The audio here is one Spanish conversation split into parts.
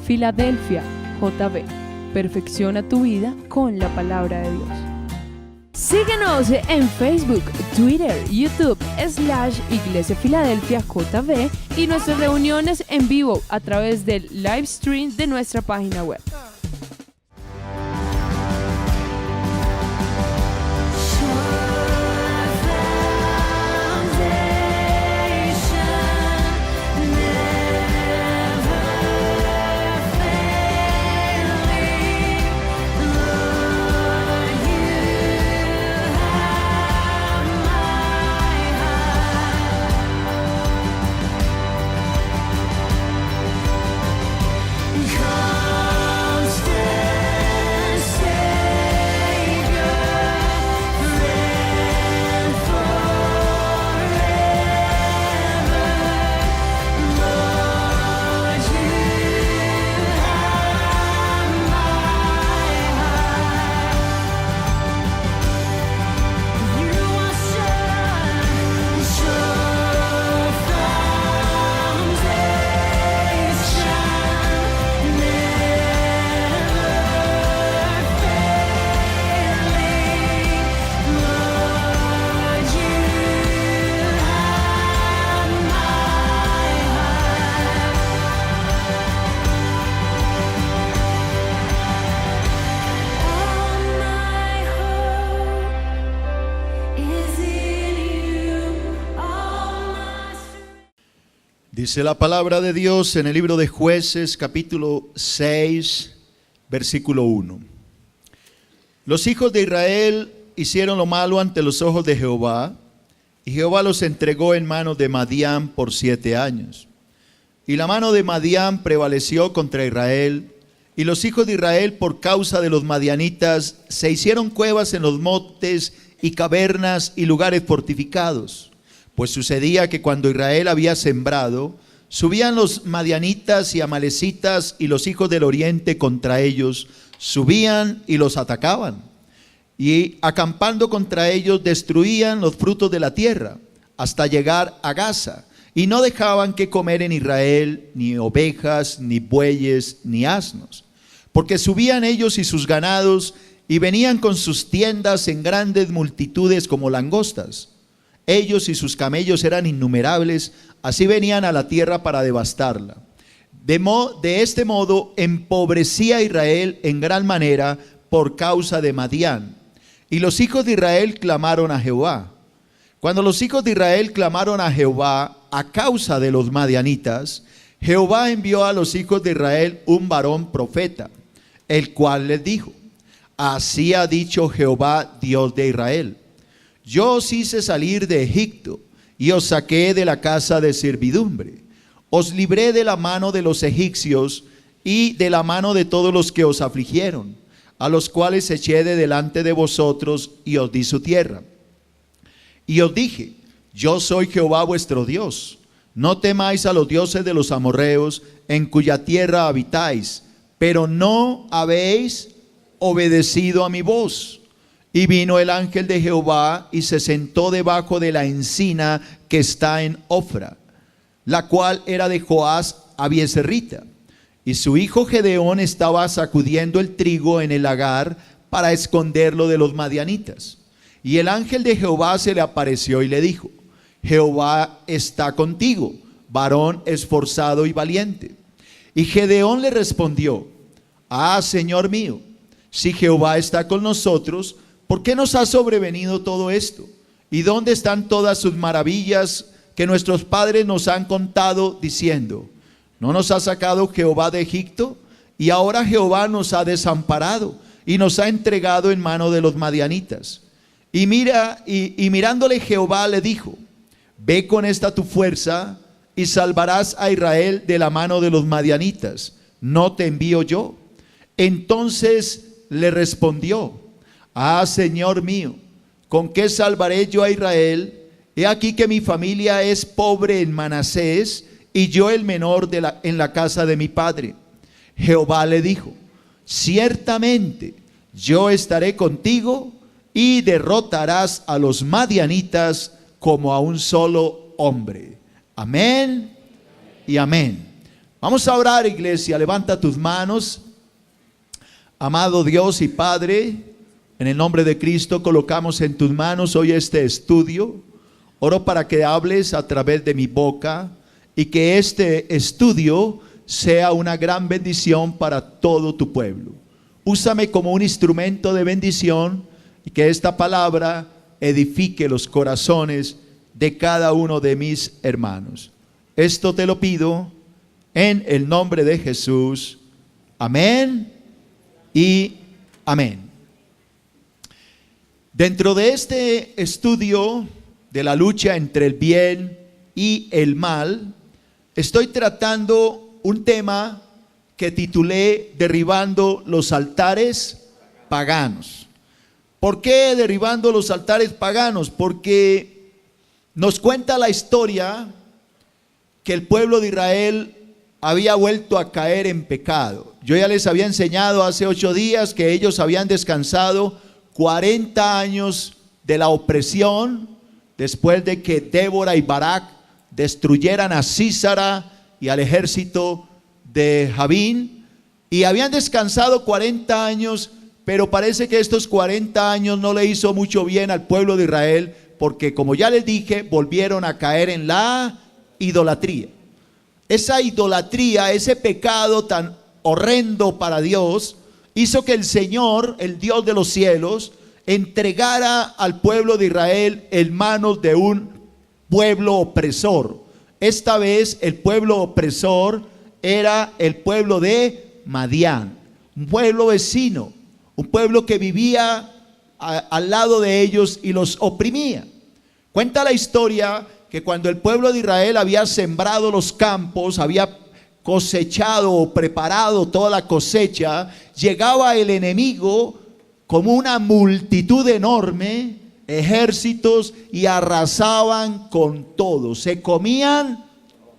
Filadelfia, JB. Perfecciona tu vida con la palabra de Dios. Síguenos en Facebook, Twitter, YouTube, /Iglesia Filadelfia JB y nuestras reuniones en vivo a través del live stream de nuestra página web. Dice la palabra de Dios en el libro de Jueces, capítulo 6, versículo 1. Los hijos de Israel hicieron lo malo ante los ojos de Jehová, y Jehová los entregó en manos de Madián por 7 años. Y la mano de Madián prevaleció contra Israel, y los hijos de Israel, por causa de los madianitas, se hicieron cuevas en los montes y cavernas y lugares fortificados. Pues sucedía que cuando Israel había sembrado, subían los madianitas y amalecitas y los hijos del oriente contra ellos, subían y los atacaban. Y acampando contra ellos destruían los frutos de la tierra, hasta llegar a Gaza. Y no dejaban que comer en Israel ni ovejas, ni bueyes, ni asnos. Porque subían ellos y sus ganados, y venían con sus tiendas en grandes multitudes como langostas. Ellos y sus camellos eran innumerables, así venían a la tierra para devastarla. De este modo empobrecía a Israel en gran manera por causa de Madián. Y los hijos de Israel clamaron a Jehová. Cuando los hijos de Israel clamaron a Jehová a causa de los madianitas, Jehová envió a los hijos de Israel un varón profeta, el cual les dijo: así ha dicho Jehová, Dios de Israel: yo os hice salir de Egipto y os saqué de la casa de servidumbre. Os libré de la mano de los egipcios y de la mano de todos los que os afligieron, a los cuales eché de delante de vosotros y os di su tierra. Y os dije: yo soy Jehová vuestro Dios. No temáis a los dioses de los amorreos, en cuya tierra habitáis, pero no habéis obedecido a mi voz. Y vino el ángel de Jehová y se sentó debajo de la encina que está en Ofra, la cual era de Joás Abiezerrita. Y su hijo Gedeón estaba sacudiendo el trigo en el lagar para esconderlo de los madianitas. Y el ángel de Jehová se le apareció y le dijo: Jehová está contigo, varón esforzado y valiente. Y Gedeón le respondió: ah, Señor mío, si Jehová está con nosotros, ¿por qué nos ha sobrevenido todo esto? ¿Y dónde están todas sus maravillas que nuestros padres nos han contado, diciendo: ¿no nos ha sacado Jehová de Egipto? Y ahora Jehová nos ha desamparado y nos ha entregado en mano de los madianitas. Y mirándole Jehová le dijo: ve con esta tu fuerza y salvarás a Israel de la mano de los madianitas. ¿No te envío yo? Entonces le respondió: ah, Señor mío, ¿con qué salvaré yo a Israel? He aquí que mi familia es pobre en Manasés, y yo el menor en la casa de mi padre. Jehová le dijo: ciertamente yo estaré contigo, y derrotarás a los madianitas como a un solo hombre. Amén y amén. Vamos a orar, iglesia. Levanta tus manos. Amado Dios y Padre, en el nombre de Cristo colocamos en tus manos hoy este estudio. Oro para que hables a través de mi boca y que este estudio sea una gran bendición para todo tu pueblo. Úsame como un instrumento de bendición y que esta palabra edifique los corazones de cada uno de mis hermanos. Esto te lo pido en el nombre de Jesús. Amén y amén. Dentro de este estudio de la lucha entre el bien y el mal, estoy tratando un tema que titulé Derribando los altares paganos. ¿Por qué derribando los altares paganos? Porque nos cuenta la historia que el pueblo de Israel había vuelto a caer en pecado. Yo ya les había enseñado hace 8 días que ellos habían descansado 40 años de la opresión después de que Débora y Barak destruyeran a Sísara y al ejército de Jabín, y habían descansado 40 años, pero parece que estos 40 años no le hizo mucho bien al pueblo de Israel, porque como ya les dije, volvieron a caer en la idolatría. Esa idolatría, ese pecado tan horrendo para Dios, hizo que el Señor, el Dios de los cielos, entregara al pueblo de Israel en manos de un pueblo opresor. Esta vez el pueblo opresor era el pueblo de Madián, un pueblo vecino, un pueblo que vivía al lado de ellos y los oprimía. Cuenta la historia que cuando el pueblo de Israel había sembrado los campos, había cosechado o preparado toda la cosecha, llegaba el enemigo como una multitud enorme, ejércitos, y arrasaban con todo, se comían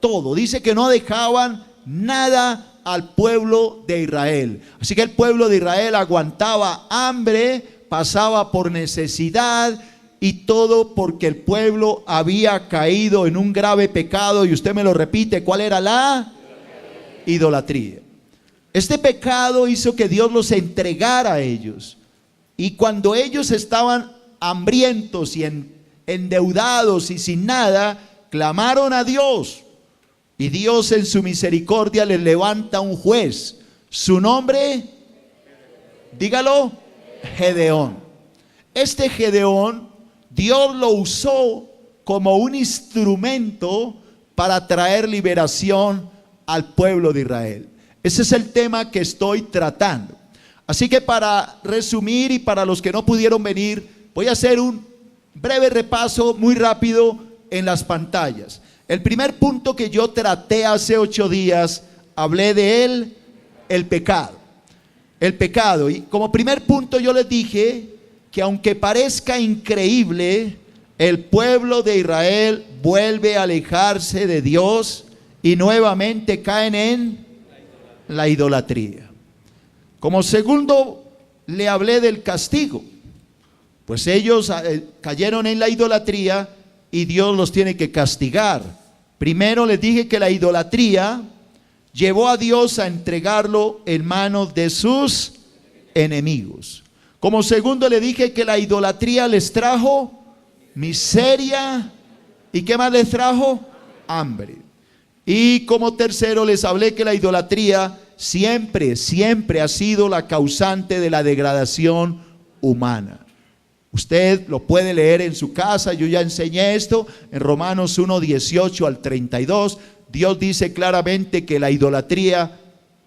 todo. Dice que no dejaban nada al pueblo de Israel. Así que el pueblo de Israel aguantaba hambre, pasaba por necesidad, y todo porque el pueblo había caído en un grave pecado. Y usted me lo repite, ¿cuál era la idolatría? Este pecado hizo que Dios los entregara a ellos. Y cuando ellos estaban hambrientos y endeudados y sin nada, clamaron a Dios. Y Dios en su misericordia les levanta un juez. Su nombre, dígalo, Gedeón. Este Gedeón, Dios lo usó como un instrumento para traer liberación al pueblo de Israel. Ese es el tema que estoy tratando. Así que para resumir y para los que no pudieron venir, voy a hacer un breve repaso muy rápido en las pantallas. El primer punto que yo traté hace 8 días, hablé de él, el pecado. El pecado. Y como primer punto yo les dije que aunque parezca increíble, el pueblo de Israel vuelve a alejarse de Dios y nuevamente caen en la idolatría. Como segundo, le hablé del castigo. Pues ellos cayeron en la idolatría y Dios los tiene que castigar. Primero les dije que la idolatría llevó a Dios a entregarlo en manos de sus enemigos. Como segundo le dije que la idolatría les trajo miseria. ¿Y qué más les trajo? Hambre. Y como tercero les hablé que la idolatría siempre ha sido la causante de la degradación humana. Usted lo puede leer en su casa, yo ya enseñé esto en Romanos 1, 18 al 32. Dios dice claramente que la idolatría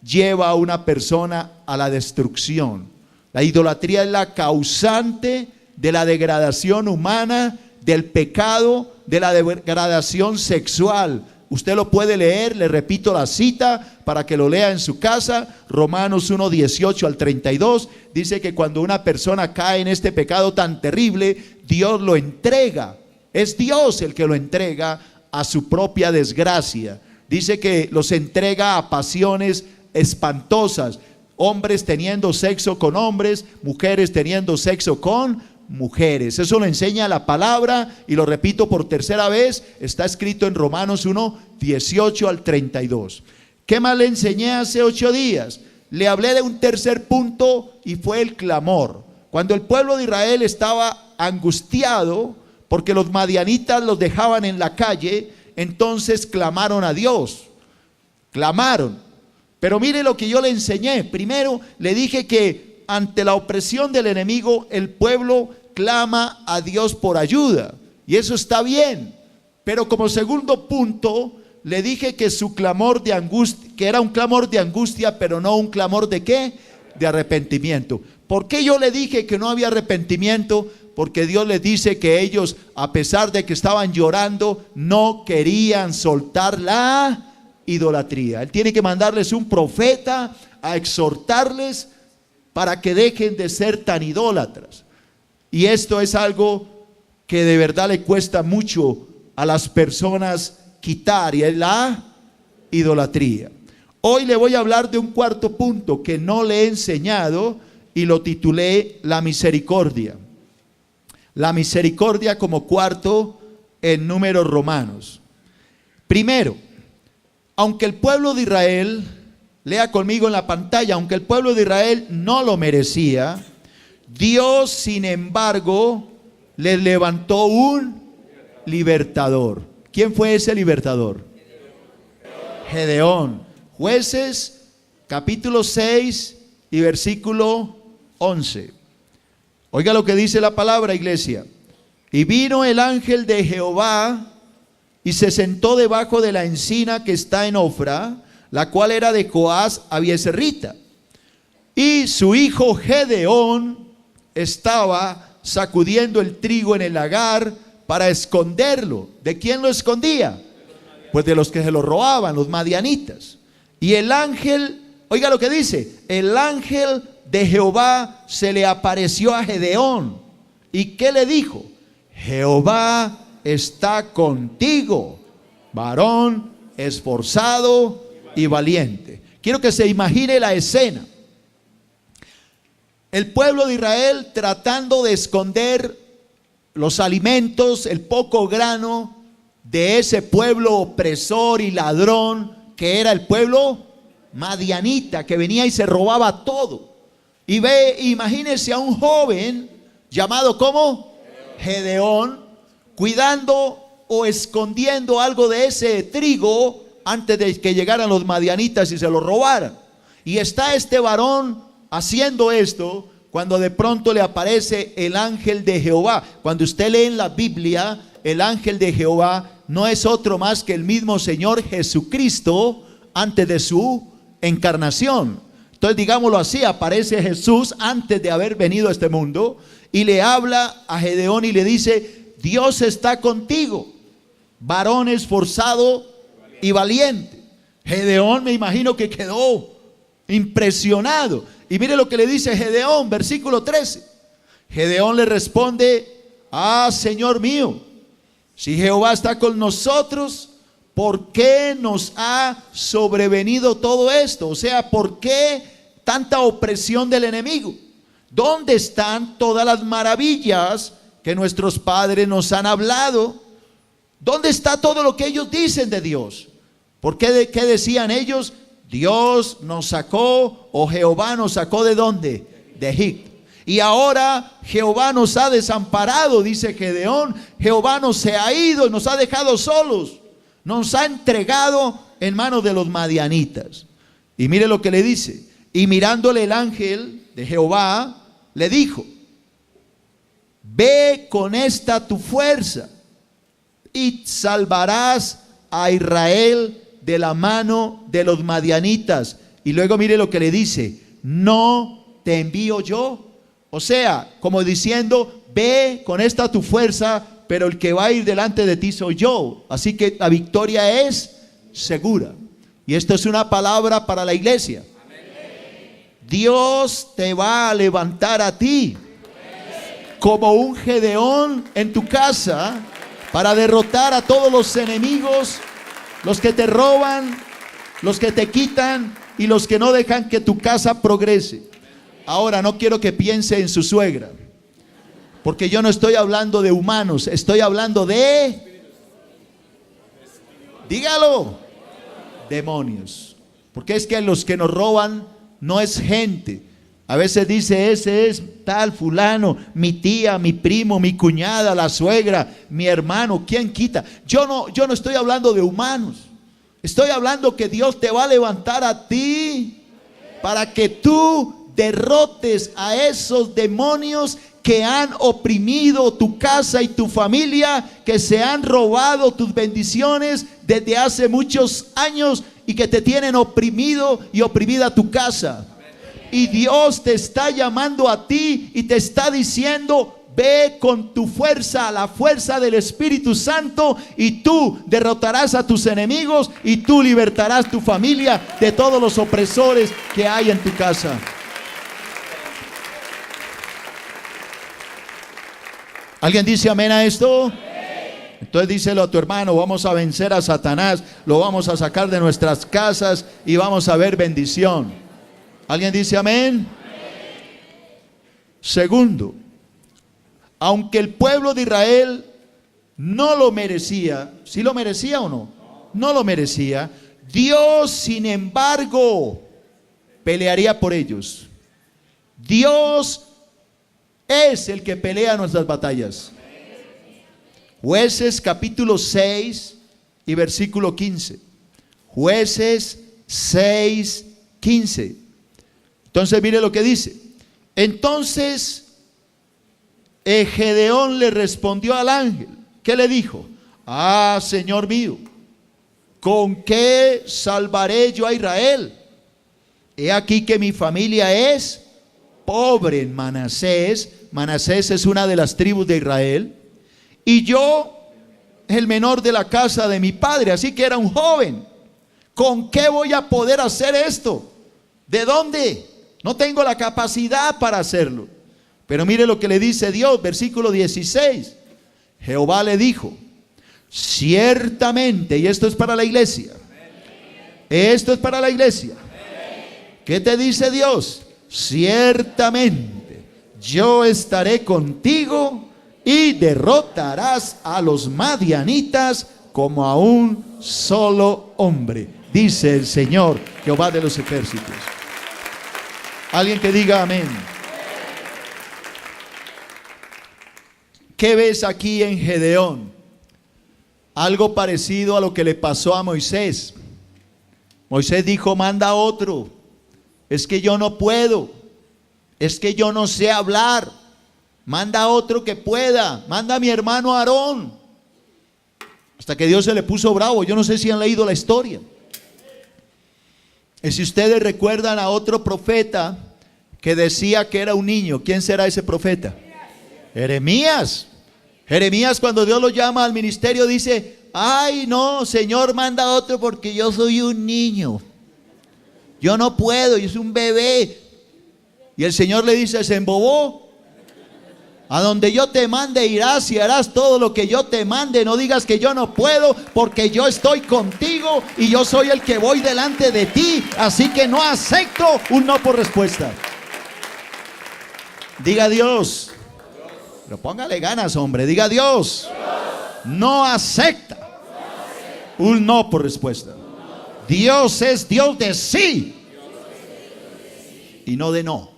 lleva a una persona a la destrucción. La idolatría es la causante de la degradación humana, del pecado, de la degradación sexual. Usted lo puede leer, le repito la cita para que lo lea en su casa. Romanos 1, 18 al 32 dice que cuando una persona cae en este pecado tan terrible, Dios lo entrega. Es Dios el que lo entrega a su propia desgracia. Dice que los entrega a pasiones espantosas. Hombres teniendo sexo con hombres, mujeres teniendo sexo con mujeres. Eso lo enseña la palabra y lo repito por tercera vez, está escrito en Romanos 1, 18 al 32. ¿Qué más le enseñé hace 8 días? Le hablé de un tercer punto y fue el clamor. Cuando el pueblo de Israel estaba angustiado porque los madianitas los dejaban en la calle, entonces clamaron a Dios. Clamaron. Pero mire lo que yo le enseñé. Primero le dije que ante la opresión del enemigo, el pueblo clama a Dios por ayuda. Y eso está bien. Pero como segundo punto, le dije que su clamor de angustia, que era un clamor de angustia, pero no un clamor de ¿qué? De arrepentimiento. ¿Por qué yo le dije que no había arrepentimiento? Porque Dios les dice que ellos, a pesar de que estaban llorando, no querían soltar la idolatría. Él tiene que mandarles un profeta a exhortarles para que dejen de ser tan idólatras. Y esto es algo que de verdad le cuesta mucho a las personas quitar, y es la idolatría. Hoy le voy a hablar de un cuarto punto que no le he enseñado y lo titulé la misericordia. La misericordia como cuarto en Números Romanos. Primero, aunque el pueblo de Israel, lea conmigo en la pantalla, aunque el pueblo de Israel no lo merecía, Dios sin embargo les levantó un libertador. ¿Quién fue ese libertador? Gedeón. Jueces capítulo 6 y versículo 11. Oiga lo que dice la palabra, iglesia. Y vino el ángel de Jehová y se sentó debajo de la encina que está en Ofra, la cual era de Joás Abiezerrita. Y su hijo Gedeón estaba sacudiendo el trigo en el lagar para esconderlo. ¿De quién lo escondía? Pues de los que se lo robaban, los madianitas. Y el ángel, oiga lo que dice, el ángel de Jehová se le apareció a Gedeón. ¿Y qué le dijo? Jehová está contigo, varón esforzado y valiente. Quiero que se imagine la escena. El pueblo de Israel tratando de esconder los alimentos, el poco grano de ese pueblo opresor y ladrón que era el pueblo madianita, que venía y se robaba todo. Y imagínese a un joven llamado ¿cómo? Gedeón, cuidando o escondiendo algo de ese trigo antes de que llegaran los madianitas y se lo robaran. Y está este varón haciendo esto cuando de pronto le aparece el ángel de Jehová. Cuando usted lee en la Biblia, el ángel de Jehová no es otro más que el mismo Señor Jesucristo antes de su encarnación. Entonces, digámoslo así, aparece Jesús antes de haber venido a este mundo y le habla a Gedeón y le dice: Dios está contigo, varón esforzado y valiente. Gedeón, me imagino que quedó impresionado. Y mire lo que le dice Gedeón, versículo 13. Gedeón le responde: Señor mío, si Jehová está con nosotros, ¿por qué nos ha sobrevenido todo esto? O sea, ¿por qué tanta opresión del enemigo? ¿Dónde están todas las maravillas que nuestros padres nos han hablado? ¿Dónde está todo lo que ellos dicen de Dios? ¿Por qué, qué decían ellos? Dios nos sacó, o Jehová nos sacó ¿de dónde? De Egipto. Y ahora Jehová nos ha desamparado, dice Gedeón. Jehová nos se ha ido y nos ha dejado solos. Nos ha entregado en manos de los madianitas. Y mire lo que le dice. Y mirándole el ángel de Jehová, le dijo: ve con esta tu fuerza y salvarás a Israel de la mano de los madianitas. Y luego mire lo que le dice: no te envío yo. O sea, como diciendo, ve con esta tu fuerza, pero el que va a ir delante de ti soy yo. Así que la victoria es segura. Y esto es una palabra para la iglesia. Dios te va a levantar a ti como un Gedeón en tu casa para derrotar a todos los enemigos, los que te roban, los que te quitan y los que no dejan que tu casa progrese. Ahora, no quiero que piense en su suegra, porque yo no estoy hablando de humanos, estoy hablando de, dígalo, demonios. Porque es que los que nos roban no es gente. A veces dice, ese es tal fulano, mi tía, mi primo, mi cuñada, la suegra, mi hermano, ¿quién quita? Yo no estoy hablando de humanos. Estoy hablando que Dios te va a levantar a ti para que tú derrotes a esos demonios que han oprimido tu casa y tu familia, que se han robado tus bendiciones desde hace muchos años y que te tienen oprimido y oprimida tu casa. Y Dios te está llamando a ti y te está diciendo, ve con tu fuerza, la fuerza del Espíritu Santo, y tú derrotarás a tus enemigos y tú libertarás tu familia de todos los opresores que hay en tu casa. ¿Alguien dice amén a esto? Entonces díselo a tu hermano, vamos a vencer a Satanás, lo vamos a sacar de nuestras casas y vamos a ver bendición. ¿Alguien dice amén? Segundo, aunque el pueblo de Israel no lo merecía, ¿sí lo merecía o no? No lo merecía. Dios, sin embargo, pelearía por ellos. Dios es el que pelea nuestras batallas. Jueces capítulo 6 y versículo 15. Jueces 6, 15. Entonces mire lo que dice. Entonces Gedeón le respondió al ángel. ¿Qué le dijo? Ah, Señor mío, ¿con qué salvaré yo a Israel? He aquí que mi familia es pobre en Manasés. Manasés es una de las tribus de Israel. Y yo, el menor de la casa de mi padre, así que era un joven. ¿Con qué voy a poder hacer esto? ¿De dónde? No tengo la capacidad para hacerlo. Pero mire lo que le dice Dios, versículo 16. Jehová le dijo, ciertamente, y esto es para la iglesia. Esto es para la iglesia. ¿Qué te dice Dios? Ciertamente, yo estaré contigo y derrotarás a los madianitas como a un solo hombre, dice el Señor, Jehová de los ejércitos. Alguien que diga amén. ¿Qué ves aquí en Gedeón? Algo parecido a lo que le pasó a Moisés. Moisés dijo, manda a otro. Es que yo no puedo. Es que yo no sé hablar. Manda a otro que pueda. Manda a mi hermano Aarón. Hasta que Dios se le puso bravo. Yo no sé si han leído la historia. Y si ustedes recuerdan a otro profeta que decía que era un niño, ¿quién será ese profeta? Jeremías. Jeremías, cuando Dios lo llama al ministerio, dice, ay no, Señor, manda a otro porque yo soy un niño. Yo no puedo, yo soy un bebé. Y el Señor le dice, se embobó. A donde yo te mande irás y harás todo lo que yo te mande. No digas que yo no puedo, porque yo estoy contigo y yo soy el que voy delante de ti. Así que no acepto un no por respuesta. Diga Dios. Pero póngale ganas, hombre. Diga Dios. No acepta un no por respuesta. Dios es Dios de sí y no de no.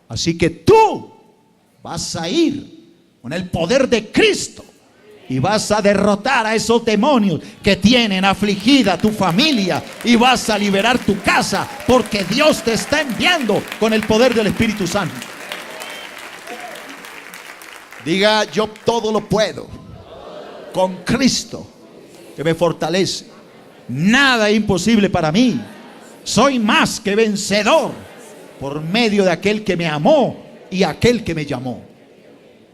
Así que tú vas a ir con el poder de Cristo y vas a derrotar a esos demonios que tienen afligida tu familia, y vas a liberar tu casa, porque Dios te está enviando con el poder del Espíritu Santo. Diga, yo todo lo puedo con Cristo que me fortalece. Nada es imposible para mí. Soy más que vencedor por medio de aquel que me amó y aquel que me llamó.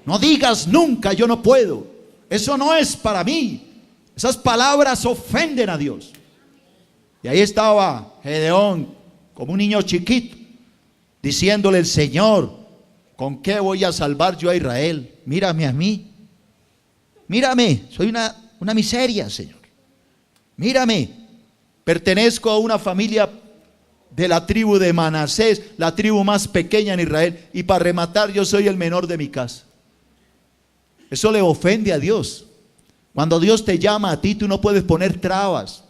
No digas nunca yo no puedo. Eso no es para mí. Esas palabras ofenden a Dios. Y ahí estaba Gedeón como un niño chiquito, diciéndole el Señor, ¿con qué voy a salvar yo a Israel? Mírame a mí. Mírame, soy una miseria, Señor. Mírame, pertenezco a una familia de la tribu de Manasés, la tribu más pequeña en Israel, y para rematar yo soy el menor de mi casa. Eso le ofende a Dios. Cuando Dios te llama a ti, tú no puedes poner trabas.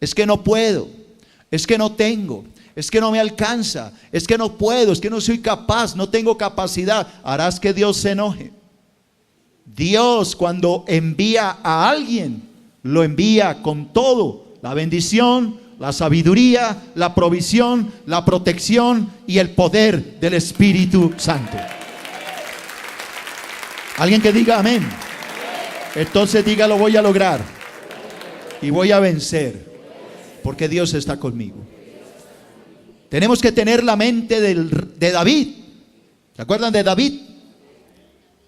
Es que no puedo. es que no tengo, es que no me alcanza, es que no puedo, es que no soy capaz, no tengo capacidad, harás que Dios se enoje. Dios, cuando envía a alguien, lo envía con todo: la bendición, la sabiduría, la provisión, la protección y el poder del Espíritu Santo. Alguien que diga amén. Entonces diga: lo voy a lograr y voy a vencer, porque Dios está conmigo. Tenemos que tener la mente de David. ¿Se acuerdan de David?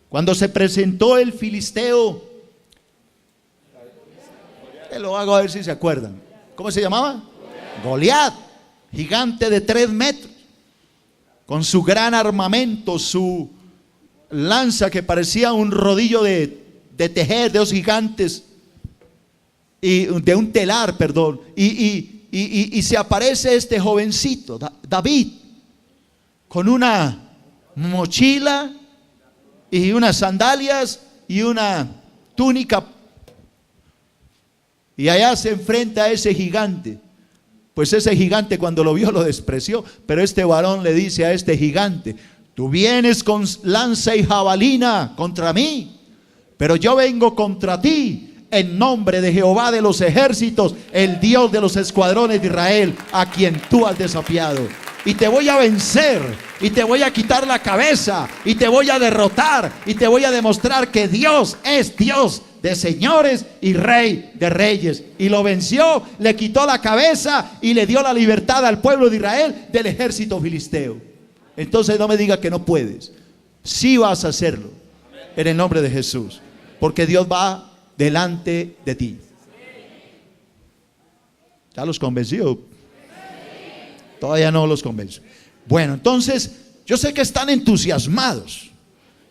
Cuando se presentó el filisteo, lo hago a ver si se acuerdan. ¿Cómo se llamaba? Goliat, gigante de 3 metros, con su gran armamento, su lanza que parecía un rodillo de tejer, de 2 gigantes, y de un telar, perdón, y se aparece este jovencito, David, con una mochila y unas sandalias y una túnica, y allá se enfrenta a ese gigante. Pues ese gigante, cuando lo vio, lo despreció, pero este varón le dice a este gigante: tú vienes con lanza y jabalina contra mí, pero yo vengo contra ti en nombre de Jehová de los ejércitos, el Dios de los escuadrones de Israel, a quien tú has desafiado. Y te voy a vencer, y te voy a quitar la cabeza, y te voy a derrotar, y te voy a demostrar que Dios es Dios de señores y Rey de reyes. Y lo venció, le quitó la cabeza y le dio la libertad al pueblo de Israel del ejército filisteo. Entonces no me diga que no puedes. Sí vas a hacerlo, en el nombre de Jesús, porque Dios va delante de ti. ¿Ya los convenció? Todavía no los convenzo. Bueno, entonces yo sé que están entusiasmados,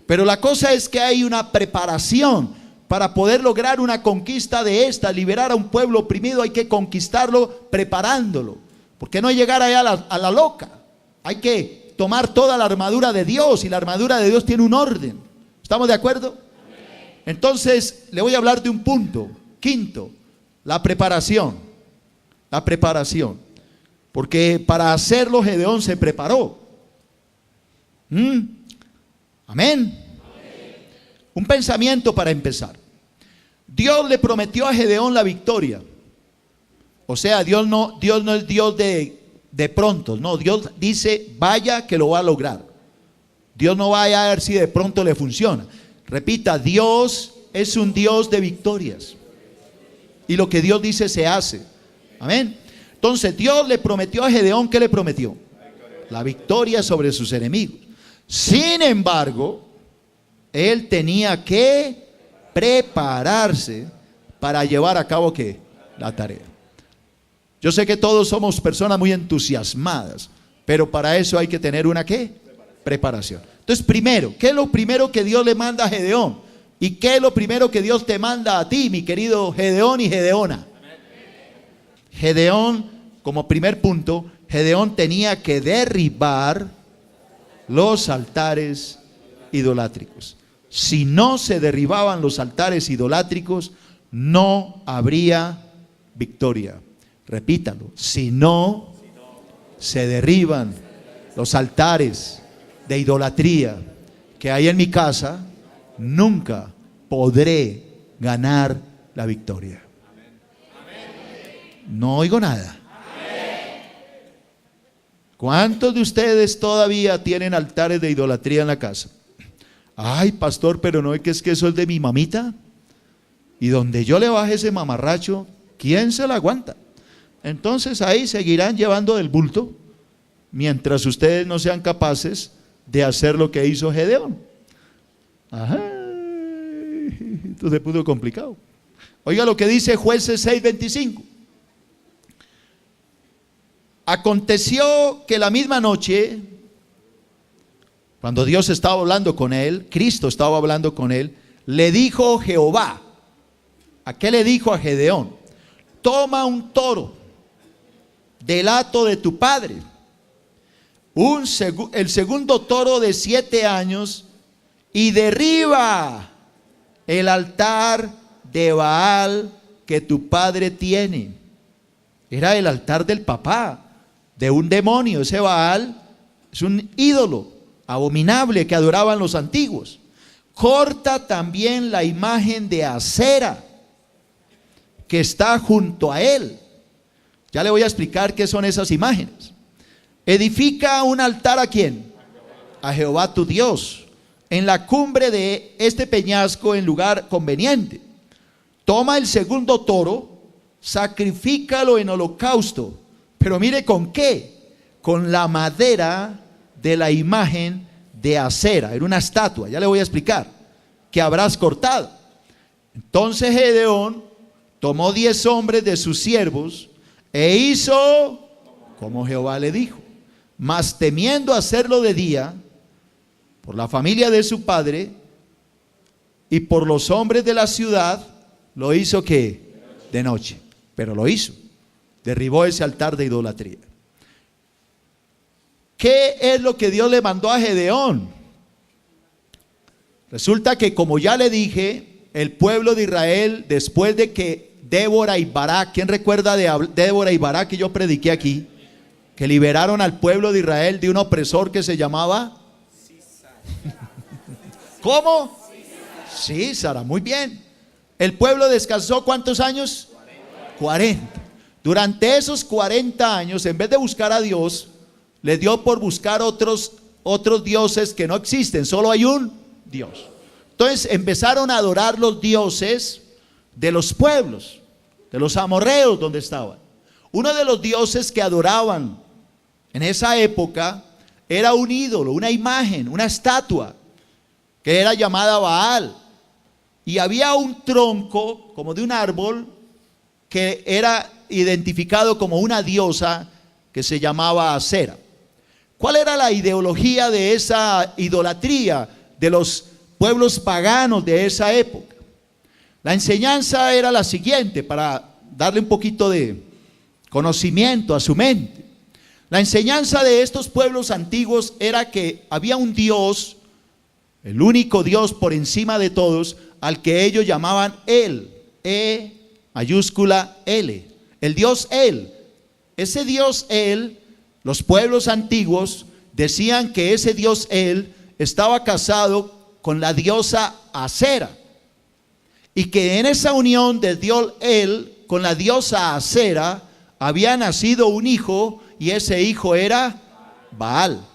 pero la cosa es que hay una preparación. Para poder lograr una conquista de esta, liberar a un pueblo oprimido, hay que conquistarlo preparándolo, porque no llegar allá a la loca. Hay que tomar toda la armadura de Dios, y la armadura de Dios tiene un orden. ¿Estamos de acuerdo? Entonces le voy a hablar de un punto, quinto: la preparación. La preparación, porque para hacerlo Gedeón se preparó. Amén. Un pensamiento para empezar. Dios le prometió a Gedeón la victoria. O sea, Dios no es Dios de pronto. No, Dios dice: vaya que lo va a lograr. Dios no va a ver si de pronto le funciona. Repita: Dios es un Dios de victorias, y lo que Dios dice se hace. Amén. Entonces Dios le prometió a Gedeón, ¿qué le prometió? La victoria sobre sus enemigos. Sin embargo, él tenía que prepararse para llevar a cabo ¿qué? La tarea. Yo sé que todos somos personas muy entusiasmadas, pero para eso hay que tener una ¿qué? Preparación. Entonces, primero, ¿qué es lo primero que Dios le manda a Gedeón? ¿Y qué es lo primero que Dios te manda a ti, mi querido Gedeón y Gedeona? Gedeón, como primer punto, Gedeón tenía que derribar los altares idolátricos. Si no se derribaban los altares idolátricos, no habría victoria. Repítalo: si no se derriban los altares de idolatría que hay en mi casa, nunca podré ganar la victoria. No oigo nada. ¿Cuántos de ustedes todavía tienen altares de idolatría en la casa? Ay, pastor, pero no es que eso es de mi mamita, y donde yo le baje ese mamarracho, ¿quién se la aguanta? Entonces ahí seguirán llevando del bulto mientras ustedes no sean capaces de hacer lo que hizo Gedeón. Ajá, esto se puso complicado. Oiga lo que dice Jueces 6:25. Aconteció que la misma noche, cuando Dios estaba hablando con él, Cristo estaba hablando con él, le dijo Jehová. ¿A qué le dijo a Gedeón? Toma un toro del hato de tu padre, el segundo toro de 7 años, y derriba el altar de Baal que tu padre tiene. era el altar del papá, de un demonio. Ese Baal es un ídolo abominable que adoraban los antiguos. Corta también la imagen de Acera que está junto a él. Ya le voy a explicar qué son esas imágenes. Edifica un altar ¿a quién? A Jehová tu Dios, en la cumbre de este peñasco, en lugar conveniente. Toma el segundo toro, sacrifícalo en holocausto. Pero mire con qué, con la madera de la imagen de Acera. Era una estatua, ya le voy a explicar, que habrás cortado. Entonces Gedeón tomó 10 hombres de sus siervos e hizo como Jehová le dijo. Mas temiendo hacerlo de día, por la familia de su padre y por los hombres de la ciudad, lo hizo que de noche. Pero lo hizo. Derribó ese altar de idolatría. ¿Qué es lo que Dios le mandó a Gedeón? Resulta que, como ya le dije, el pueblo de Israel, después de que Débora y Barak, ¿quién recuerda de Débora y Barak que yo prediqué aquí? Que liberaron al pueblo de Israel de un opresor que se llamaba ¿cómo? Sísara, muy bien. El pueblo descansó ¿cuántos años? 40. Durante esos 40 años, en vez de buscar a Dios, le dio por buscar otros dioses que no existen, solo hay un Dios. Entonces empezaron a adorar los dioses de los pueblos, de los amorreos donde estaban. Uno de los dioses que adoraban en esa época era un ídolo, una imagen, una estatua, que era llamada Baal. Y había un tronco como de un árbol que era identificado como una diosa que se llamaba Acera. ¿Cuál era la ideología de esa idolatría de los pueblos paganos de esa época? La enseñanza era la siguiente, para darle un poquito de conocimiento a su mente. La enseñanza de estos pueblos antiguos era que había un Dios, el único Dios por encima de todos, al que ellos llamaban El, E mayúscula L, el Dios El. Ese Dios El, los pueblos antiguos decían que ese Dios El estaba casado con la diosa Acera, y que en esa unión del Dios El con la diosa Acera había nacido un hijo, y ese hijo era Baal.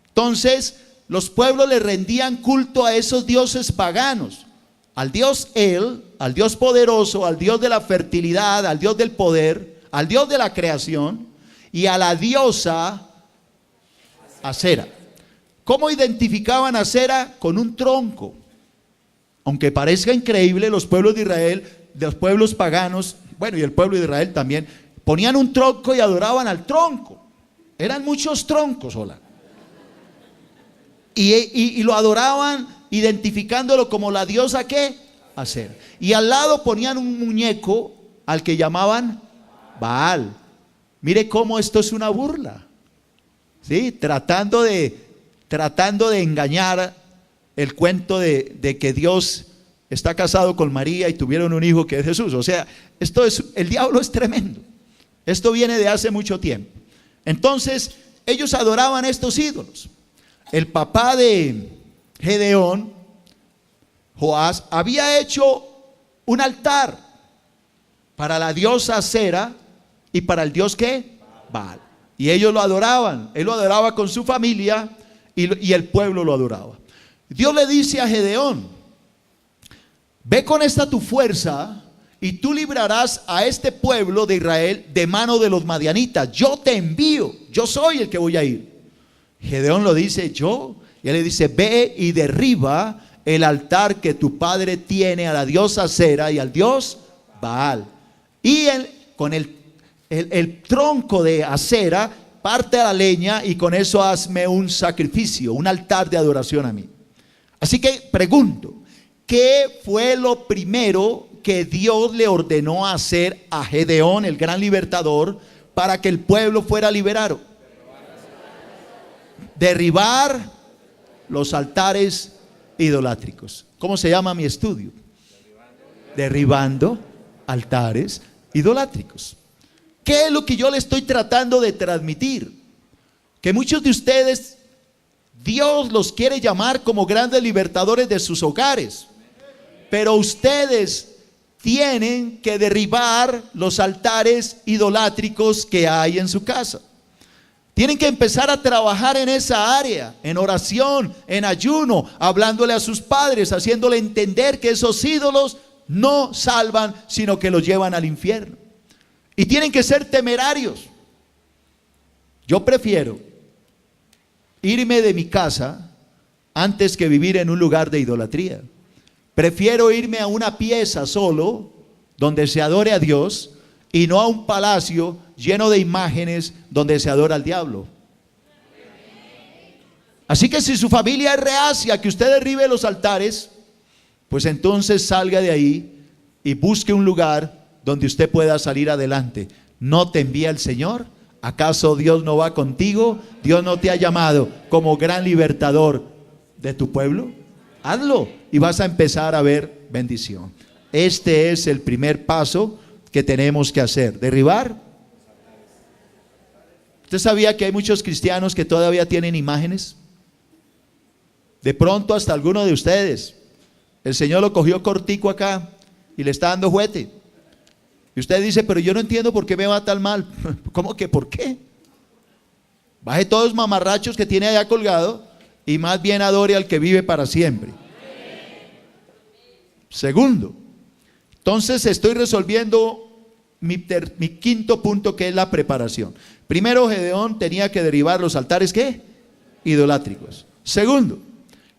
Entonces los pueblos le rendían culto a esos dioses paganos, al Dios El, al Dios poderoso, al Dios de la fertilidad, al Dios del poder, al Dios de la creación, y a la diosa Acera. ¿Cómo identificaban a Acera? Con un tronco. Aunque parezca increíble, los pueblos de Israel, los pueblos paganos, bueno, y el pueblo de Israel también, ponían un tronco y adoraban al tronco. Eran muchos troncos, hola. Y lo adoraban identificándolo como la diosa ¿qué? Acera. Y al lado ponían un muñeco al que llamaban Baal. Mire cómo esto es una burla, ¿sí? Tratando de engañar el cuento de que Dios está casado con María y tuvieron un hijo que es Jesús. O sea, el diablo es tremendo. Esto viene de hace mucho tiempo. Entonces, ellos adoraban estos ídolos. El papá de Gedeón, Joás, había hecho un altar para la diosa Acera y para el dios ¿qué? Baal. Y ellos lo adoraban. Él lo adoraba con su familia y el pueblo lo adoraba. Dios le dice a Gedeón: ve con esta tu fuerza y tú librarás a este pueblo de Israel de mano de los madianitas. Yo te envío, yo soy el que voy a ir. Gedeón lo dice, yo. Y él le dice, ve y derriba el altar que tu padre tiene a la diosa Acera y al dios Baal. Y él, con el tronco de Acera, parte a la leña y con eso hazme un sacrificio, un altar de adoración a mí. Así que pregunto, ¿qué fue lo primero que Dios le ordenó hacer a Gedeón, el gran libertador, para que el pueblo fuera liberado? Derribar los altares idolátricos. ¿Cómo se llama mi estudio? Derribando altares idolátricos. ¿Qué es lo que yo le estoy tratando de transmitir? Que muchos de ustedes, Dios los quiere llamar como grandes libertadores de sus hogares, pero ustedes tienen que derribar los altares idolátricos que hay en su casa. Tienen que empezar a trabajar en esa área, en oración, en ayuno, hablándole a sus padres, haciéndole entender que esos ídolos no salvan, sino que los llevan al infierno. Y tienen que ser temerarios. Yo prefiero irme de mi casa antes que vivir en un lugar de idolatría. Prefiero irme a una pieza solo, donde se adore a Dios, y no a un palacio lleno de imágenes donde se adora al diablo. Así que si su familia es reacia que usted derribe los altares, pues entonces salga de ahí y busque un lugar donde usted pueda salir adelante. ¿No te envía el Señor? ¿Acaso Dios no va contigo? ¿Dios no te ha llamado como gran libertador de tu pueblo? Hazlo y vas a empezar a ver bendición. Este es el primer paso que tenemos que hacer, derribar. ¿Usted sabía que hay muchos cristianos que todavía tienen imágenes? De pronto hasta alguno de ustedes, el Señor lo cogió cortico acá y le está dando juguete. Y usted dice, pero yo no entiendo por qué me va tan mal. ¿Cómo que por qué? Baje todos los mamarrachos que tiene allá colgado y más bien adore al que vive para siempre. Segundo, entonces estoy resolviendo mi quinto punto, que es la preparación. Primero, Gedeón tenía que derribar los altares, ¿qué? Idolátricos. Segundo,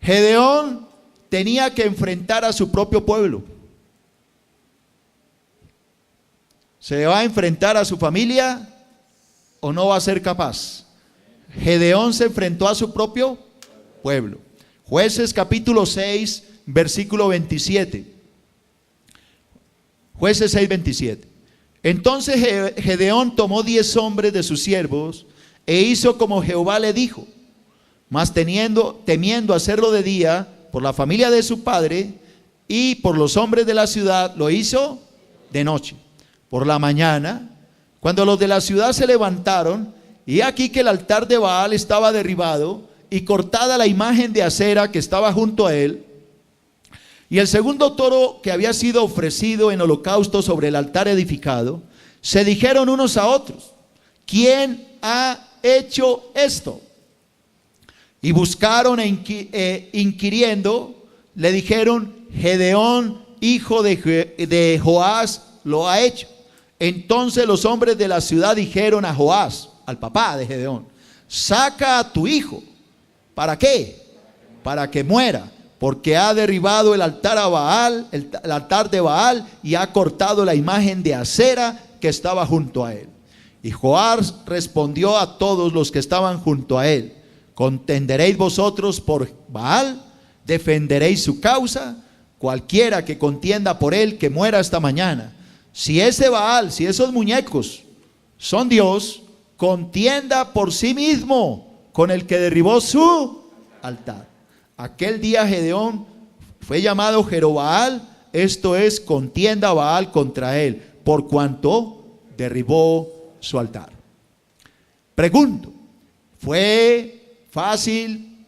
Gedeón tenía que enfrentar a su propio pueblo. ¿Se va a enfrentar a su familia o no va a ser capaz? Gedeón se enfrentó a su propio pueblo. Jueces capítulo 6, versículo 27. Jueces 6, 27. Entonces Gedeón tomó 10 hombres de sus siervos e hizo como Jehová le dijo. Mas temiendo hacerlo de día por la familia de su padre y por los hombres de la ciudad, lo hizo de noche. Por la mañana, cuando los de la ciudad se levantaron, y aquí que el altar de Baal estaba derribado y cortada la imagen de acera que estaba junto a él, y el segundo toro que había sido ofrecido en holocausto sobre el altar edificado, se dijeron unos a otros, ¿quién ha hecho esto? Y buscaron inquiriendo, le dijeron, Gedeón, hijo de Joás, lo ha hecho. Entonces los hombres de la ciudad dijeron a Joás, al papá de Gedeón, saca a tu hijo. ¿Para qué? Para que muera, porque ha derribado el altar a Baal, el altar de Baal, y ha cortado la imagen de acera que estaba junto a él. Y Joás respondió a todos los que estaban junto a él, ¿contenderéis vosotros por Baal? ¿Defenderéis su causa? Cualquiera que contienda por él, que muera esta mañana. Si ese Baal, si esos muñecos son Dios, contienda por sí mismo con el que derribó su altar. Aquel día Gedeón fue llamado Jerobaal, esto es, contienda Baal contra él, por cuanto derribó su altar. Pregunto, ¿fue fácil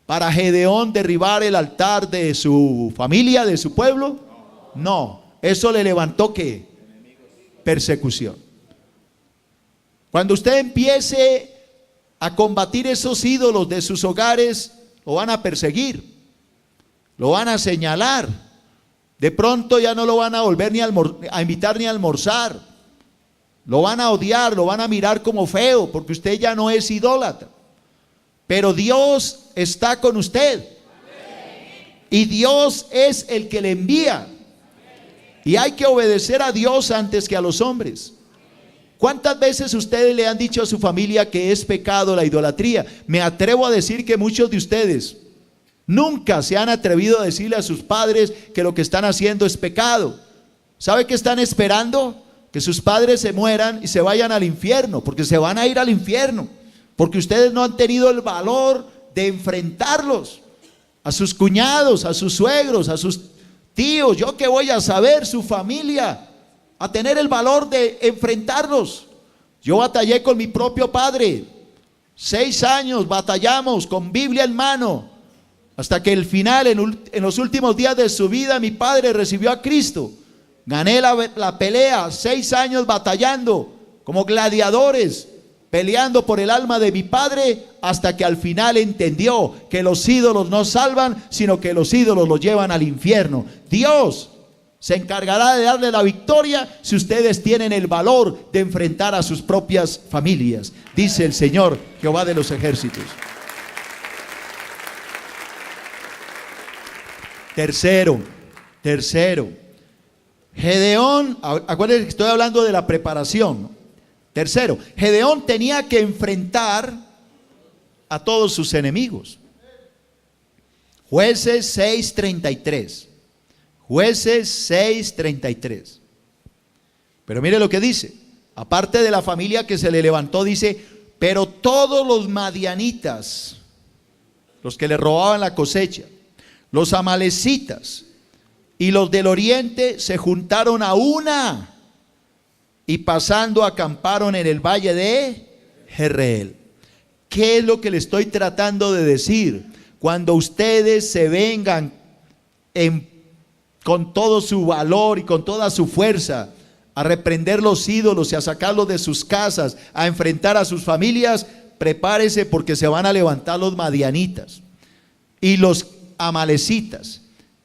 para Gedeón derribar el altar de su familia, de su pueblo? No, eso le levantó ¿qué? Persecución. Cuando usted empiece a combatir esos ídolos de sus hogares, lo van a perseguir, lo van a señalar. De pronto ya no lo van a volver ni a invitar ni a almorzar. Lo van a odiar, lo van a mirar como feo, porque usted ya no es idólatra. Pero Dios está con usted. Y Dios es el que le envía. Y hay que obedecer a Dios antes que a los hombres. ¿Cuántas veces ustedes le han dicho a su familia que es pecado la idolatría? Me atrevo a decir que muchos de ustedes nunca se han atrevido a decirle a sus padres que lo que están haciendo es pecado. ¿Sabe qué están esperando? Que sus padres se mueran y se vayan al infierno, porque se van a ir al infierno, porque ustedes no han tenido el valor de enfrentarlos, a sus cuñados, a sus suegros, a sus tíos. Yo qué voy a saber, su familia. a tener el valor de enfrentarlos. Yo batallé con mi propio padre, 6 años batallamos con Biblia en mano, hasta que al final, en los últimos días de su vida, mi padre recibió a Cristo. Gané la pelea, 6 años batallando como gladiadores, peleando por el alma de mi padre, hasta que al final entendió que los ídolos no salvan, sino que los ídolos los llevan al infierno. Dios se encargará de darle la victoria si ustedes tienen el valor de enfrentar a sus propias familias, dice el Señor Jehová de los ejércitos. Tercero, Gedeón, acuérdense que estoy hablando de la preparación, ¿no? Tercero, Gedeón tenía que enfrentar a todos sus enemigos. Jueces 6:33. Jueces 6:33. Pero mire lo que dice. Aparte de la familia que se le levantó, dice: pero todos los madianitas, los que le robaban la cosecha, los amalecitas y los del oriente se juntaron a una, y pasando acamparon en el valle de Jezreel. ¿Qué es lo que le estoy tratando de decir? Cuando ustedes se vengan con todo su valor y con toda su fuerza a reprender los ídolos y a sacarlos de sus casas, a enfrentar a sus familias, prepárese, porque se van a levantar los madianitas y los amalecitas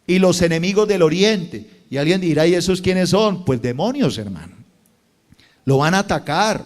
y los enemigos del oriente. Y alguien dirá: ¿y esos quiénes son? Pues demonios, hermano. Lo van a atacar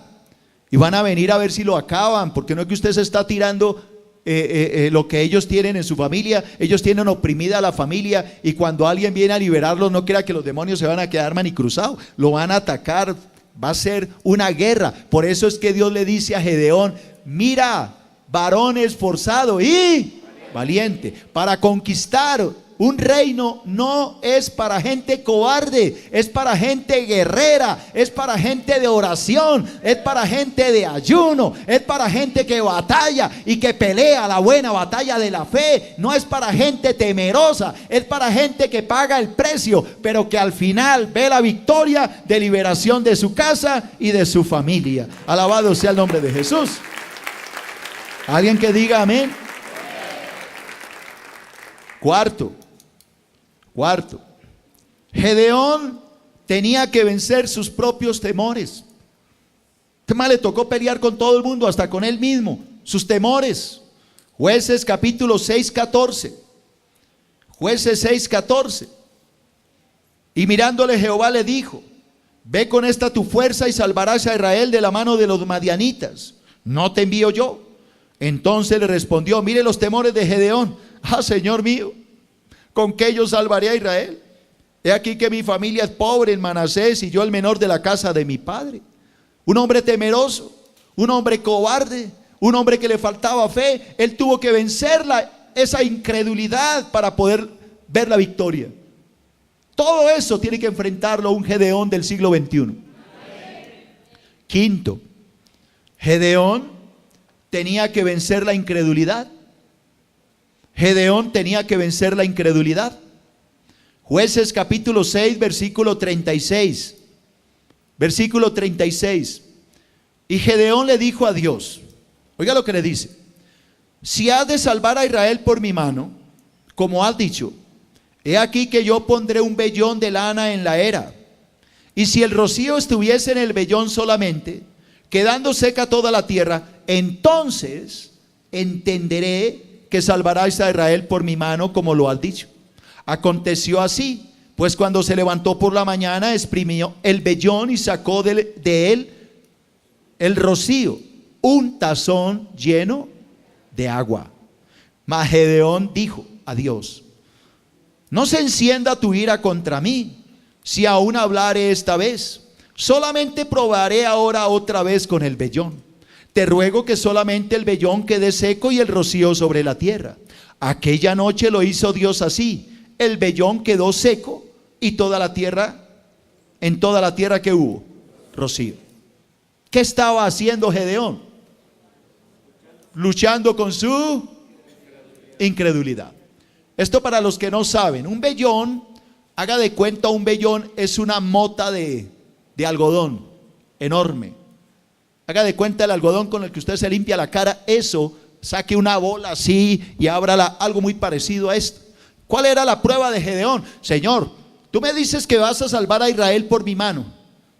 y van a venir a ver si lo acaban, porque no es que usted se está tirando lo que ellos tienen en su familia. Ellos tienen oprimida a la familia, y cuando alguien viene a liberarlos, no crea que los demonios se van a quedar manicruzados, lo van a atacar. Va a ser una guerra. Por eso es que Dios le dice a Gedeón: mira, varón esforzado y valiente. Para conquistar un reino no es para gente cobarde, es para gente guerrera, es para gente de oración, es para gente de ayuno, es para gente que batalla y que pelea la buena batalla de la fe. No es para gente temerosa, es para gente que paga el precio, pero que al final ve la victoria de liberación de su casa y de su familia. Alabado sea el nombre de Jesús. ¿Alguien que diga amén? Cuarto, Gedeón tenía que vencer sus propios temores. ¿Qué más le tocó pelear con todo el mundo? Hasta con él mismo, sus temores. Jueces capítulo 6:14. Jueces 6:14. Y mirándole Jehová le dijo: ve con esta tu fuerza y salvarás a Israel de la mano de los madianitas. ¿No te envío yo? Entonces le respondió: mire los temores de Gedeón. Ah, Señor mío, ¿con qué yo salvaré a Israel? He aquí que mi familia es pobre en Manasés, y yo el menor de la casa de mi padre. Un hombre temeroso, un hombre cobarde, un hombre que le faltaba fe. Él tuvo que vencer esa incredulidad para poder ver la victoria. Todo eso tiene que enfrentarlo un Gedeón del siglo XXI. Quinto, Gedeón tenía que vencer la incredulidad. Gedeón tenía que vencer la incredulidad. Jueces capítulo 6, versículo 36. Versículo 36. Y Gedeón le dijo a Dios, oiga lo que le dice: si has de salvar a Israel por mi mano, como has dicho, he aquí que yo pondré un vellón de lana en la era, y si el rocío estuviese en el vellón solamente, quedando seca toda la tierra, entonces entenderé que salvarás a Israel por mi mano, como lo has dicho. Aconteció así, pues cuando se levantó por la mañana, exprimió el vellón y sacó de él el rocío, un tazón lleno de agua. Mas Gedeón dijo a Dios: no se encienda tu ira contra mí, si aún hablaré esta vez. Solamente probaré ahora otra vez con el vellón. Te ruego que solamente el vellón quede seco y el rocío sobre la tierra. Aquella noche lo hizo Dios así. El vellón quedó seco y toda la tierra, en toda la tierra que hubo, rocío. ¿Qué estaba haciendo Gedeón? Luchando con su incredulidad. Esto para los que no saben, un vellón, haga de cuenta, un vellón es una mota de de algodón, enorme. Haga de cuenta el algodón con el que usted se limpia la cara, eso, saque una bola así y ábrala, algo muy parecido a esto. ¿Cuál era la prueba de Gedeón? Señor, tú me dices que vas a salvar a Israel por mi mano,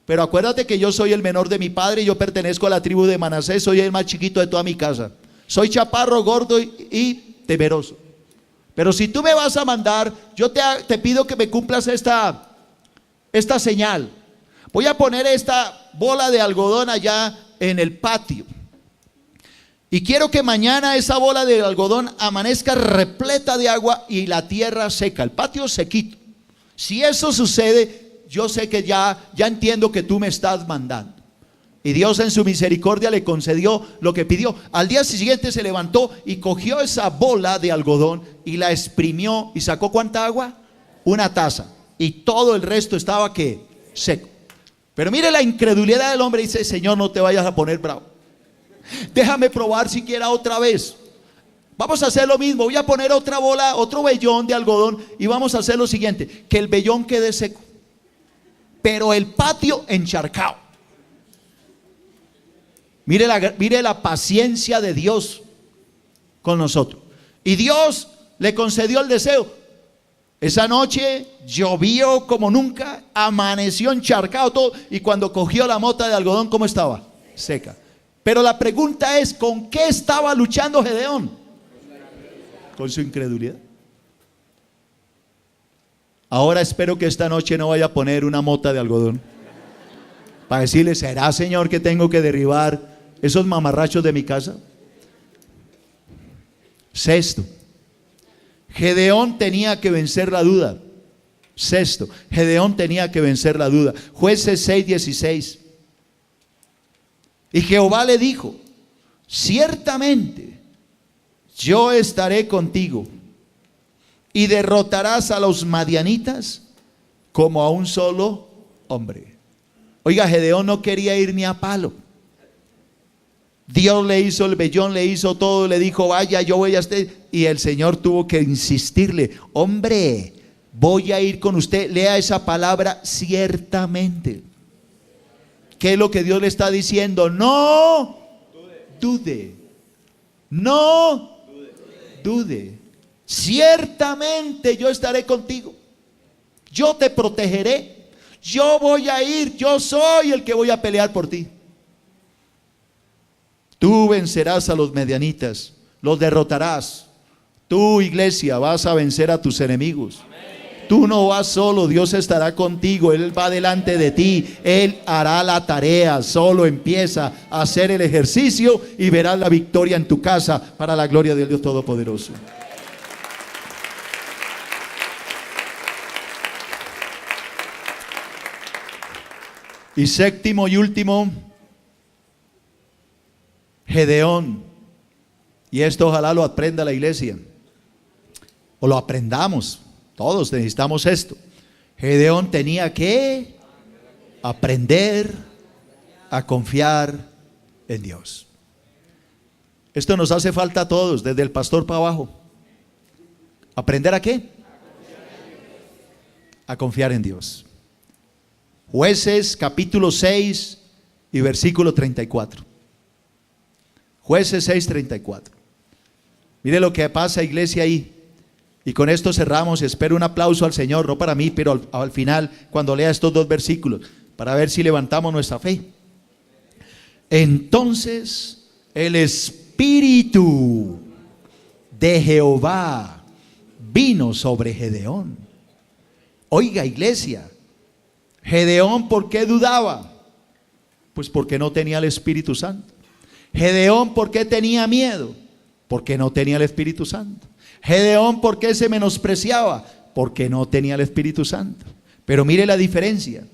pero acuérdate que yo soy el menor de mi padre y yo pertenezco a la tribu de Manasés, soy el más chiquito de toda mi casa. Soy chaparro, gordo y temeroso. Pero si tú me vas a mandar, yo te pido que me cumplas esta señal. Voy a poner esta bola de algodón allá en el patio. Y quiero que mañana esa bola de algodón amanezca repleta de agua y la tierra seca, el patio sequito. Si eso sucede, yo sé que ya entiendo que tú me estás mandando. Y Dios en su misericordia le concedió lo que pidió. Al día siguiente se levantó y cogió esa bola de algodón y la exprimió y sacó ¿cuánta agua? Una taza. Y todo el resto estaba ¿qué? Seco. Pero mire la incredulidad del hombre, dice: Señor, no te vayas a poner bravo. Déjame probar siquiera otra vez. Vamos a hacer lo mismo. Voy a poner otra bola, otro vellón de algodón y vamos a hacer lo siguiente: que el vellón quede seco, pero el patio encharcado. Mire la paciencia de Dios con nosotros. Y Dios le concedió el deseo. Esa noche llovió como nunca, amaneció encharcado todo, y cuando cogió la mota de algodón, ¿cómo estaba? Seca. Pero la pregunta es: ¿con qué estaba luchando Gedeón? Con su incredulidad. Ahora espero que esta noche no vaya a poner una mota de algodón para decirle: ¿será, Señor, que tengo que derribar esos mamarrachos de mi casa? Sexto, Gedeón tenía que vencer la duda. Sexto, Gedeón tenía que vencer la duda. Jueces 6:16. Y Jehová le dijo: ciertamente yo estaré contigo y derrotarás a los madianitas como a un solo hombre. Oiga, Gedeón no quería ir ni a palo. Dios le hizo el vellón, le hizo todo, le dijo: vaya, yo voy a estar. Y el Señor tuvo que insistirle: hombre, voy a ir con usted. Lea esa palabra, ciertamente. ¿Qué es lo que Dios le está diciendo? No dude. No dude. Ciertamente yo estaré contigo. Yo te protegeré. Yo voy a ir. Yo soy el que voy a pelear por ti. Tú vencerás a los medianitas, los derrotarás. Tú, iglesia, vas a vencer a tus enemigos. Tú no vas solo, Dios estará contigo, Él va delante de ti, Él hará la tarea. Solo empieza a hacer el ejercicio y verás la victoria en tu casa para la gloria del Dios Todopoderoso. Y séptimo y último, Gedeón. Y esto ojalá lo aprenda la iglesia, o lo aprendamos. Todos necesitamos esto. Gedeón tenía que aprender a confiar en Dios. Esto nos hace falta a todos, desde el pastor para abajo. ¿Aprender a qué? A confiar en Dios. Jueces capítulo 6 y versículo 34. Jueces 6:34. Mire lo que pasa, iglesia, ahí. Y con esto cerramos. Espero un aplauso al Señor, no para mí, pero al final, cuando lea estos dos versículos, para ver si levantamos nuestra fe. Entonces el Espíritu de Jehová vino sobre Gedeón. Oiga, iglesia, Gedeón, ¿por qué dudaba? Pues porque no tenía el Espíritu Santo. Gedeón, ¿por qué tenía miedo? Porque no tenía el Espíritu Santo. Gedeón, ¿por qué se menospreciaba? Porque no tenía el Espíritu Santo. Pero mire la diferencia.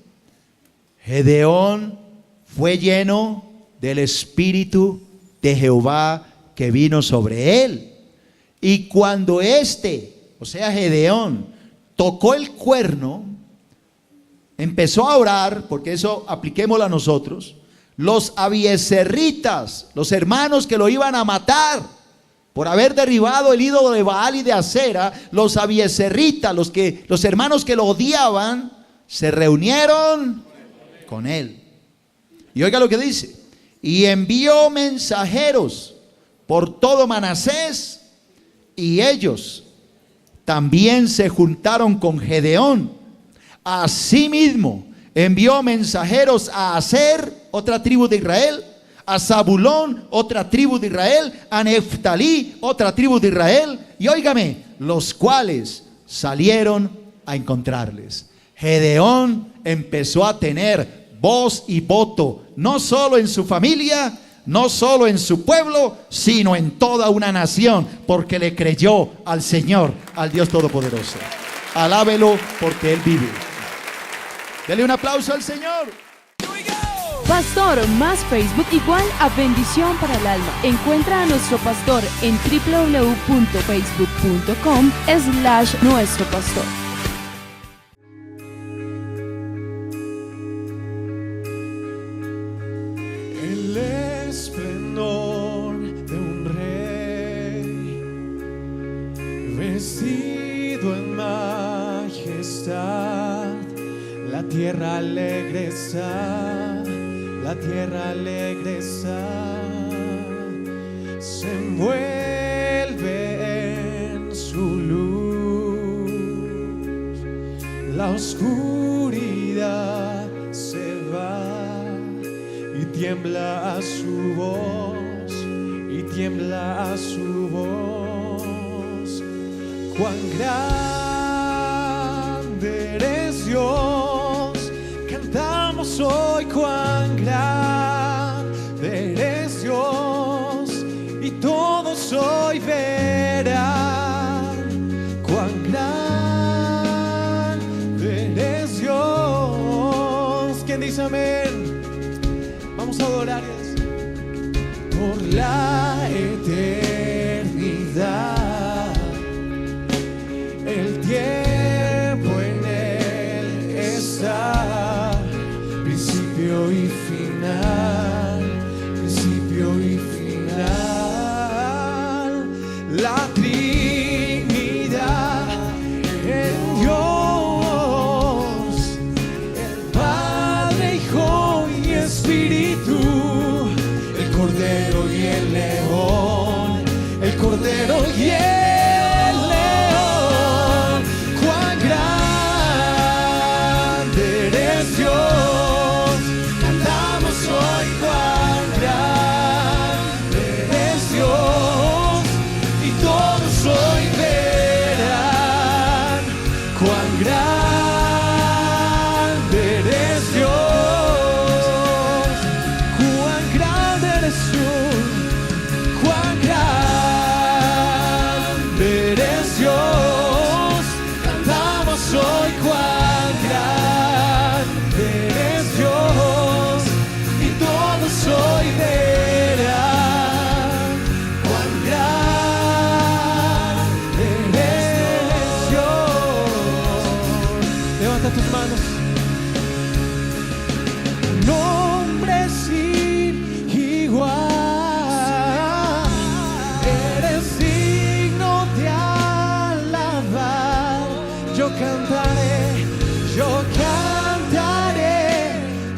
Gedeón fue lleno del Espíritu de Jehová que vino sobre él. Y cuando o sea Gedeón, tocó el cuerno, empezó a orar, porque eso apliquémoslo a nosotros. Los abiezerritas, los hermanos que lo iban a matar por haber derribado el ídolo de Baal y de Acera, los abiezerritas, los hermanos que lo odiaban, se reunieron con él. Y oiga lo que dice: y envió mensajeros por todo Manasés, y ellos también se juntaron con Gedeón. Asimismo envió mensajeros a Aser, otra tribu de Israel, a Zabulón, otra tribu de Israel, a Neftalí, otra tribu de Israel, y óigame, los cuales salieron a encontrarles. Gedeón empezó a tener voz y voto, no solo en su familia, no solo en su pueblo, sino en toda una nación, porque le creyó al Señor, al Dios Todopoderoso. Alábelo porque Él vive. Dele un aplauso al Señor. Pastor más Facebook igual a Bendición para el Alma. Encuentra a nuestro pastor en www.facebook.com/nuestropastor. El esplendor de un rey, vestido en majestad, la tierra alegre está, la tierra alegre está, se envuelve en su luz, la oscuridad se va y tiembla a su voz, y tiembla a su voz. Cuán grande eres Dios, cantamos hoy cuán grande eres Dios, y todos hoy verán cuán grande eres Dios. ¿Quién dice amén? Vamos a adorar por la eternidad, el tiempo en él está, principio y final, principio y final, la Trinidad en Dios, el Padre, Hijo y Espíritu, el Cordero y el León, el Cordero y el León. Cuán grande eres Dios, cantamos hoy cuán grande eres Dios, y todos hoy verán cuán grande eres Dios, cuán grande eres tú, cuán grande eres Dios, cantamos hoy cuán grande eres Dios, y todos hoy verán cuán grande eres Dios. Levanta tus manos. Nombre sin igual, eres digno de alabar. Yo cantaré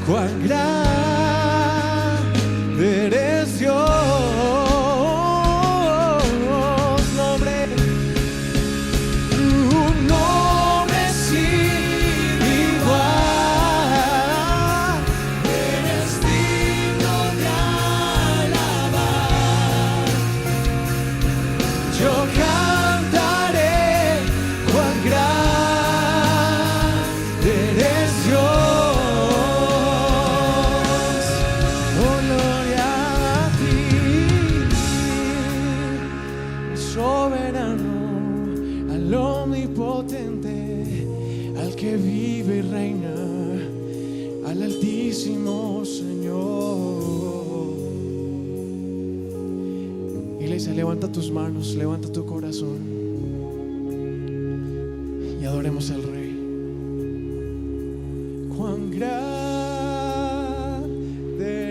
cuán grande eres Dios. Nombre, un nombre sin igual, eres digno de alabar. Yo cantaré cuán grande eres Dios. Oh, gloria a ti, soberano, al omnipotente, al que vive y reina, al altísimo Señor. Iglesia, levanta tus manos, levanta tu corazón y adoremos al Rey. Cuán grande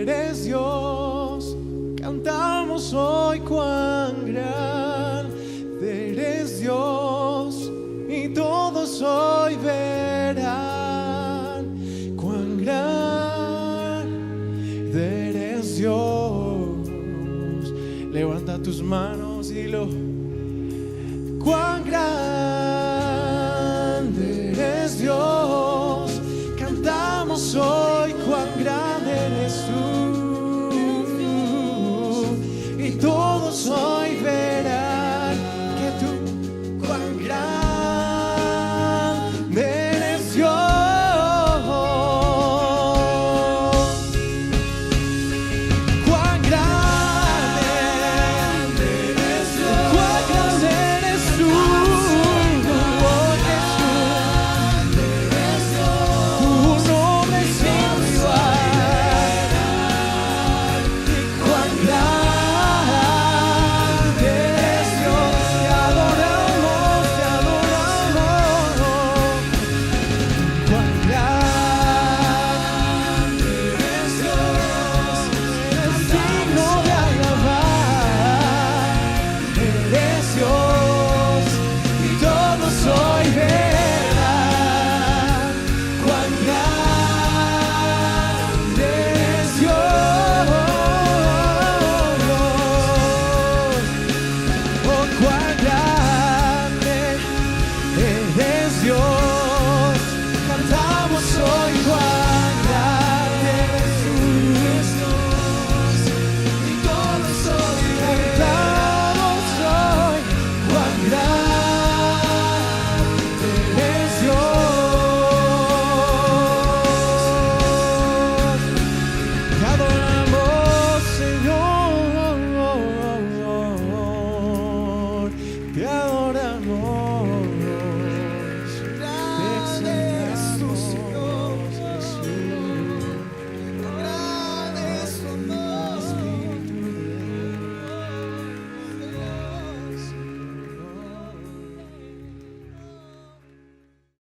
eres Dios, cantamos hoy cuán grande eres Dios, y todos hoy verán cuán grande tus manos y lo